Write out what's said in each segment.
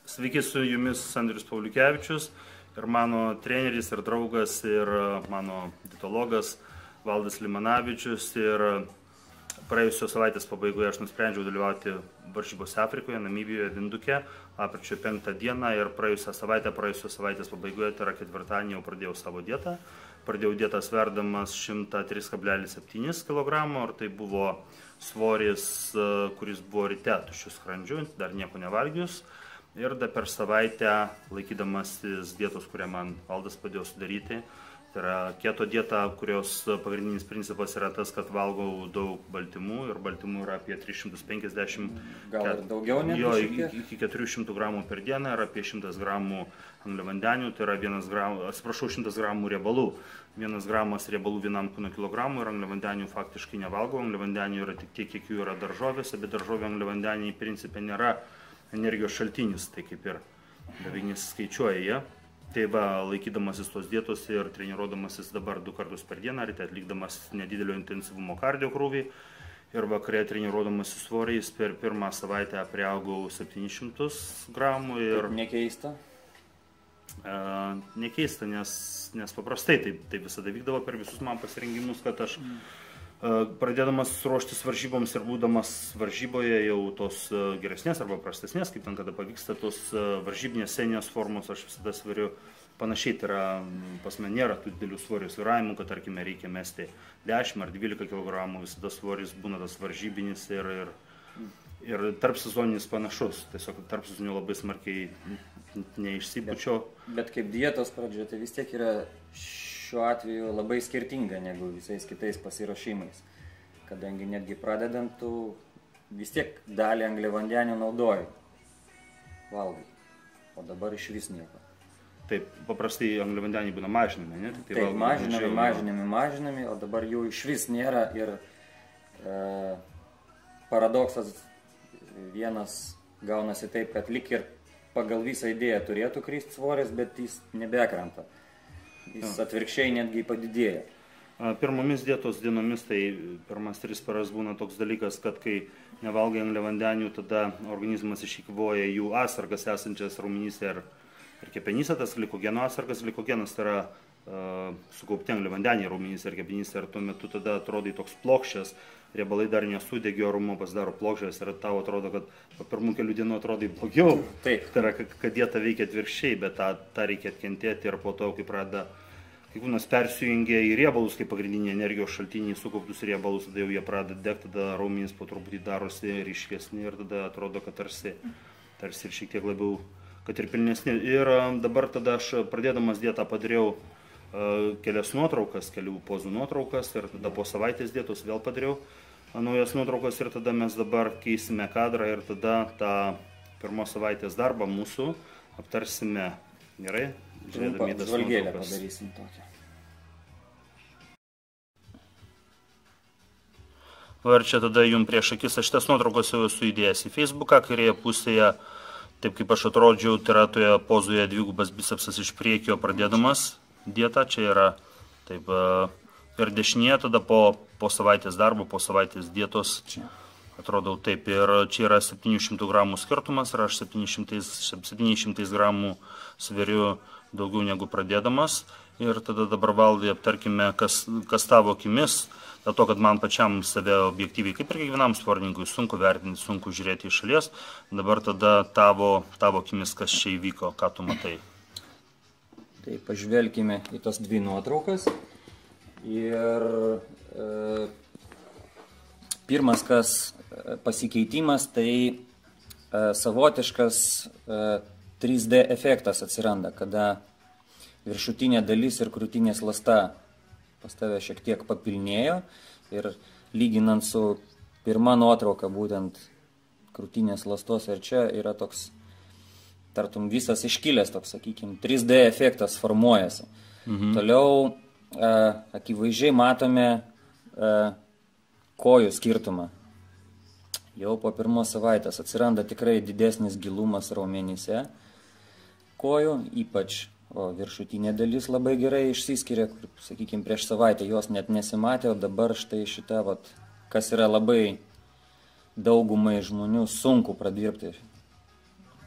Sveiki, su jumis Andrius Pauliukevičius ir mano treneris ir draugas ir mano dietologas Valdas Limanavičius. Ir praėjusios savaitės pabaigoje aš nusprendžiau dalyvauti varžybose Afrikoje, Namibijoje, Vinduke, lapkričio 5 dieną, ir praėjusios savaitės pabaigoje, tai yra ketvirtadienį, jau pradėjau savo dietą. Pradėjau dietą sverdamas 103,7 kg, ir tai buvo svoris, kuris buvo ryte tuščiu skrandžiu, dar nieko nevalgius. Ir dar per savaitę, laikydamasis dietos, kurią man Valdas padėjo sudaryti, tai yra keto dieta, kurios pagrindinis principas yra tas, kad valgau daug baltymų, ir baltymų yra apie 350, gal ir daugiau, iki 400 gramų per dieną, ir apie 100 gramų angliavandenių, tai yra 100 gramų riebalų. 1 gramas riebalų vienam kūno kilogramui, ir angliavandenių faktiškai nevalgau. Angliavandenių yra tik tiek, kiek jų yra daržovėse, bet daržovė angliavandeniai principe nėra energijos šaltinis, tai kaip ir beveik nesiskaičiuoja jie. Tai va, laikydamasis tos dietos ir treniruodamasis dabar 2 kartus per dieną, ryte atlikdamas nedidelio intensyvumo kardio krūvį ir vakare treniruodamasis svoriais, per pirmą savaitę priaugau 700 gramų. Ir nekeista? Nekeista, nes paprastai tai visada vykdavo per visus man pasirengimus, kad aš pradėdamas ruoštis varžyboms ir būdamas varžyboje jau tos geresnės arba prastesnės, kaip ten kada pavyksta, tos varžybinės sceninės formos aš visada sveriu panašiai. Tai yra, pas mane nėra tų didelių svorio svyravimų, kad tarkime reikia mesti 10 ar 12 kg, visada svoris būna tas varžybinis ir tarp sezoninis panašus. Tiesiog tarp sezoninių labai smarkiai neišsipučiau. Bet kaip dietos pradžia, tai vis tiek yra šiuo atveju labai skirtinga negu visais kitais pasiruošimais, kadangi netgi pradedant tu vis tiek dalį angliavandenių naudoji, valgai, o dabar iš vis nieko. Taip, paprastai angliavandeniai būna mažinami, ne? Taip, mažinami, o dabar jų iš vis nėra. Ir paradoksas vienas gaunasi taip, kad lyg ir pagal visą idėją turėtų kristi svoris, bet jis nebekrenta. Jis atvirkščiai netgi padidėja. Pirmomis dietos dienomis, tai pirmas 3 paras būna toks dalykas, kad kai nevalgai angliavandenių, tada organizmas išeikvoja jų atsargas esančias raumenyse ir kepenyse. Tas glikogeno atsargas, glikogenas tai yra sukaupti angliavandeniai raumenyse ir kepenyse, ir tuo metu tada atrodai toks plokščias, riebalai dar nesudegė, orumo pasidaro plokščias, ir tau atrodo, kad po pirmų kelių dienų atrodai blogiau. Taip. Tai yra, kad dieta veikia atvirkščiai, bet tą reikia atkentėti, ir po to, kai pradeda, kai kūnas persijungia į riebalus kaip pagrindinį energijos šaltinį, sukauptus riebalus, tada jau jie pradeda degti, tada raumenys po truputį darosi ryškesni, ir tada atrodo, kad tarsi ir šiek tiek labiau, kad ir pilnesni. Ir dabar tada aš pradėdamas dietą padariau kelias nuotraukas, kelių pozų nuotraukas, ir tada po savaitės dietos vėl padariau naujas nuotraukas, ir tada mes dabar keisime kadrą, ir tada tą pirmos savaitės darbą mūsų aptarsime. Gerai? Žiūrėdami tas žvalgėlę padarysim tokią. Ir čia tada jums prieš akis, aš šitas nuotraukos jau esu įdėjęs į Facebooką, kairėje pusėje, taip kaip aš atrodžiau, tai yra toje pozoje dvigubas bicepsas iš priekio pradėdamas dieta, čia yra taip, ir dešinėje tada po savaitės darbo, po savaitės dietos atrodau taip, ir čia yra 700 gramų skirtumas, ir aš 700 gramų sveriu daugiau negu pradėdamas. Ir tada dabar, Valdai, aptarkime, kas tavo akimis, dėl to, kad man pačiam save objektyviai, kaip ir kiekvienam sportininkui, sunku vertinti, sunku žiūrėti iš šalies. Dabar tada tavo akimis, kas čia įvyko, ką tu matai. Tai pažvelkime į tos 2 nuotraukas. Ir pirmas pasikeitimas, tai savotiškas 3D efektas atsiranda, kada viršutinė dalis ir krūtinės ląsta pas tave šiek tiek papilnėjo, ir lyginant su pirma nuotrauka, būtent krūtinės ląstos, ir čia yra toks tartum visas iškilęs, toks, sakykime, 3D efektas formuojasi. Toliau akivaizdžiai matome kojų skirtumą. Jau po pirmos savaitės atsiranda tikrai didesnis gilumas raumenyse kojų, ypač viršutinė dalis labai gerai išsiskiria, kur, sakykime, prieš savaitę jos net nesimatė, o dabar štai šita, kas yra labai daugumai žmonių sunku pradirbti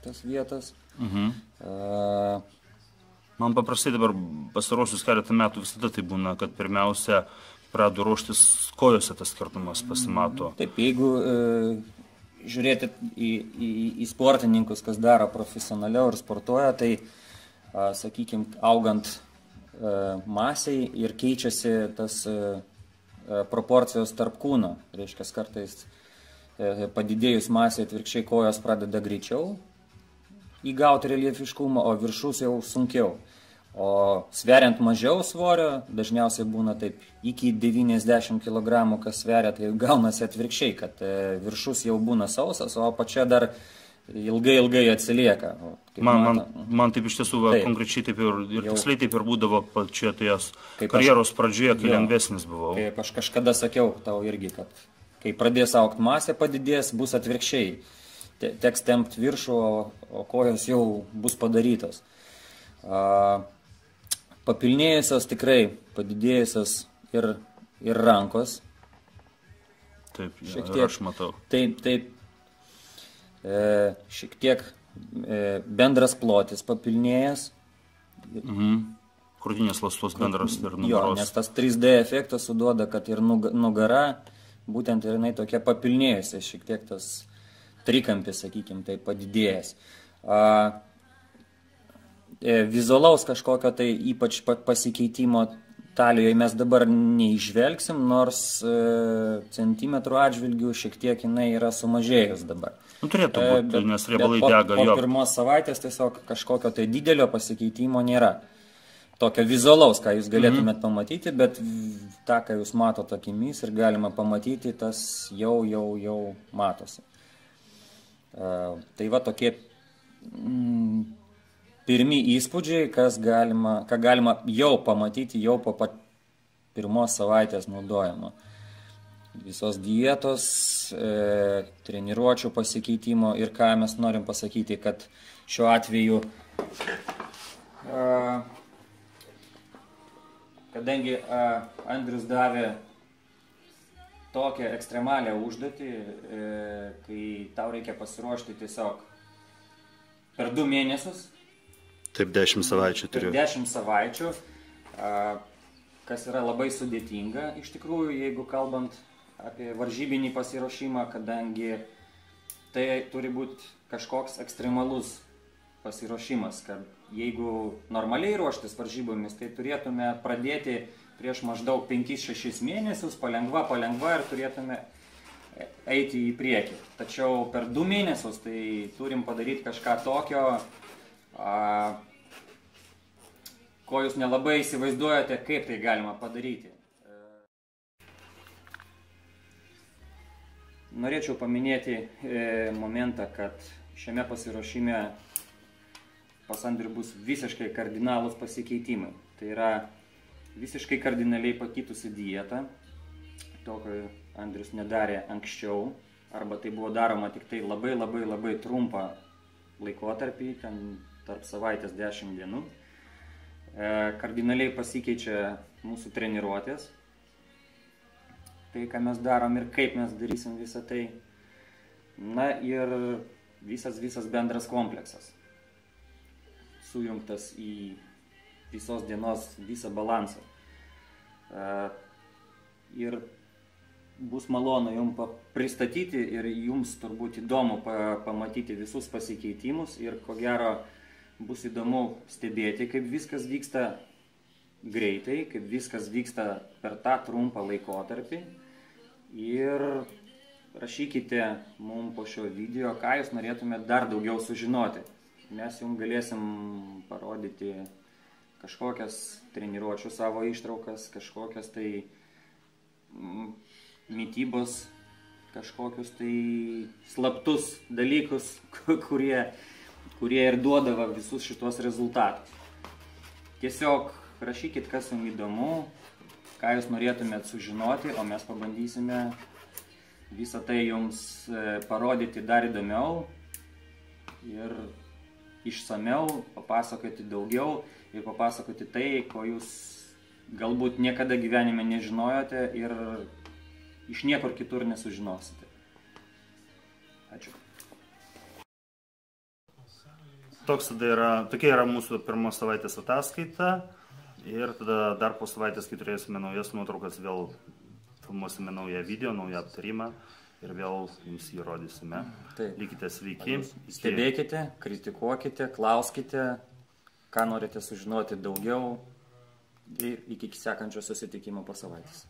tas vietas. Man paprastai dabar pastarosius keletą metų visada tai būna, kad pirmiausia pradeda ruoštis kojose tas skirtumas pasimato. Taip, jeigu žiūrėti į sportininkus, kas daro profesionaliau ir sportuoja, tai, sakykime, augant masiai ir keičiasi tas proporcijos tarp kūno. Reiškia, kartais padidėjus masiai atvirkščiai kojos pradeda greičiau įgauti reljefiškumą, o viršus jau sunkiau. O sveriant mažiau svorio, dažniausiai būna taip iki 90 kg, kas sveria, tai gaunasi atvirkščiai, kad viršus jau būna sausas, o apačia dar ilgai atsilieka. Man taip iš tiesų konkrečiai taip ir tiksliai taip ir būdavo pačioje ties karjeros pradžioje, kai lengvesnis buvau. Kaip aš kažkada sakiau tau irgi, kad kai pradės augti masė, padidės, bus atvirkščiai. Teks tempti viršų, o kojos jau bus padarytos. Papilnėjusios tikrai padidėjusios ir rankos. Taip, aš matau. Taip, šiek tiek bendras plotis papilnėjęs. Krūtinės ląstos bendras ir nugaros. Jo, nes tas 3D efektas suduoda, kad ir nugara, būtent ir jinai tokia papilnėjusi, šiek tiek tas trikampis, sakykime, tai padidėjęs. Vizualaus kažkokio tai ypač pasikeitimo talijoje mes dabar neižvelgsim, nors centimetrų atžvilgių šiek tiek jinai yra sumažėjus dabar. Turėtų būti, nes riebalai dega. Po pirmos savaitės tiesiog kažkokio tai didelio pasikeitimo nėra. Tokio vizualaus, ką jūs galėtumėt pamatyti, bet tą, ką jūs matote akimis ir galima pamatyti, tas jau matosi. Tai va tokie pirmi įspūdžiai, ką galima jau pamatyti jau po pirmos savaitės naudojimo. Visos dietos, treniruočių pasikeitimo ir ką mes norim pasakyti, kad šiuo atveju, kadangi Andrius davė tokią ekstremalią užduotį, kai tau reikia pasiruošti tiesiog per 2 mėnesius. Taip, 10 savaičių turiu. 10 savaičių, kas yra labai sudėtinga iš tikrųjų, jeigu kalbant apie varžybinį pasiruošimą, kadangi tai turi būti kažkoks ekstremalus pasiruošimas, kad jeigu normaliai ruoštis varžybomis, tai turėtume pradėti prieš maždaug 5-6 mėnesius, palengva ir turėtume eiti į priekį. Tačiau per 2 mėnesius tai turim padaryti kažką tokio, ko jūs nelabai įsivaizduojate, kaip tai galima padaryti. Norėčiau paminėti momentą, kad šiame pasiruošime pas Andrių bus visiškai kardinalūs pasikeitimai. Tai yra visiškai kardinaliai pakitusi dieta, to, ką Andrius nedarė anksčiau, arba tai buvo daroma tik tai labai trumpą laikotarpį, ten tarp savaitės 10 dienų. Kardinaliai pasikeičia mūsų treniruotės, tai, ką mes darom ir kaip mes darysim visą tai. Na ir visas bendras kompleksas, sujungtas į visos dienos visą balansą. Ir bus malonu jums pristatyti ir jums turbūt įdomu pamatyti visus pasikeitimus ir ko gero bus įdomu stebėti, kaip viskas vyksta greitai, kaip viskas vyksta per tą trumpą laikotarpį. Ir rašykite mums po šio video, ką jūs norėtumėte dar daugiau sužinoti. Mes jums galėsim parodyti kažkokias treniruočių savo ištraukas, kažkokias tai mitybos, kažkokius tai slaptus dalykus, kurie ir duodavo visus šitos rezultatus. Tiesiog rašykit, kas jums įdomu, ką jūs norėtumėt sužinoti, o mes pabandysime visą tai jums parodyti dar įdomiau ir išsamiau, papasakoti daugiau ir papasakoti tai, ko jūs galbūt niekada gyvenime nežinojote ir iš niekur kitur nesužinosite. Ačiū. Tokia yra mūsų pirmos savaitės ataskaita ir tada dar po savaitės, kai turėsime naujas nuotraukas, vėl filmuosime naują video, naują aptarimą ir vėl jums jį rodysime. Likite sveiki. Stebėkite, kritikuokite, klauskite, ką norite sužinoti daugiau ir iki sekančio susitikimo po savaitės.